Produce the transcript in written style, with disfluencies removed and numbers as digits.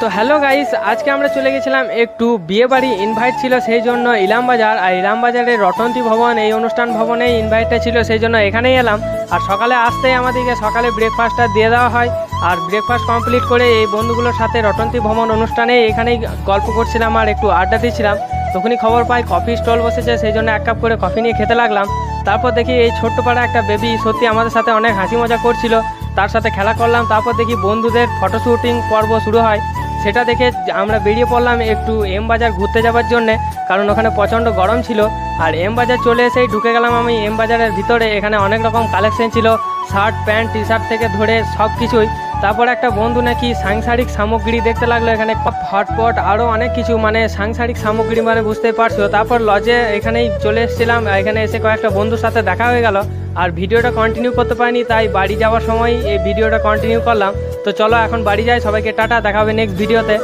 তো hello guys, আজকে আমরা চলে গেছিলাম একটু বিয়ে বাড়ি ইনভাইট ছিল, সেই জন্য ইলামবাজার। আর ইলামবাজারের রটন্তী ভবন, এই অনুষ্ঠান ভবনেই ইনভাইটটা ছিল, সেই জন্য এখানেই এলাম। আর সকালে আসতেই আমাদেরকে সকালে ব্রেকফাস্টটা দিয়ে দেওয়া হয়। আর ব্রেকফাস্ট কমপ্লিট করে এই বন্ধুগুলোর সাথে রটন্তী ভবন অনুষ্ঠানে এখানেই গল্প করছিলাম আর একটু আড্ডা দিচ্ছিলাম। তখনই খবর পাই কফি স্টল বসেছে, সেই জন্য এক কাপ করে কফি নিয়ে খেতে লাগলাম। তারপর দেখি এই ছোট্ট পাড়া একটা বেবি সত্যি আমাদের সাথে অনেক হাসি মজা করছিল, তার সাথে খেলা করলাম। তারপর দেখি বন্ধুদের ফটো শ্যুটিং পর্ব শুরু হয়, সেটা দেখে আমরা বেরিয়ে পড়লাম একটু এম বাজার ঘুরতে যাওয়ার জন্যে, কারণ ওখানে প্রচণ্ড গরম ছিল। আর এম বাজার চলে এসেই ঢুকে গেলাম আমি এম বাজারের ভিতরে। এখানে অনেক রকম কালেকশন ছিল, শার্ট প্যান্ট টি শার্ট থেকে ধরে সব কিছুই। তারপর একটা বন্ধু নাকি সাংসারিক সামগ্রী দেখতে লাগলো, এখানে হটপট আরও অনেক কিছু, মানে সাংসারিক সামগ্রী মানে বুঝতে পারছো। তারপর লজে এখানেই চলে এসেছিলাম, এখানে এসে কয়েকটা বন্ধুর সাথে দেখা হয়ে গেল। আর ভিডিওটা কন্টিনিউ করতে পারিনি, তাই বাড়ি যাওয়ার সময় এই ভিডিওটা কন্টিনিউ করলাম। তো চলো এখন বাড়ি যাই, সবাইকে টাটা, দেখা হবে নেক্সট ভিডিওতে।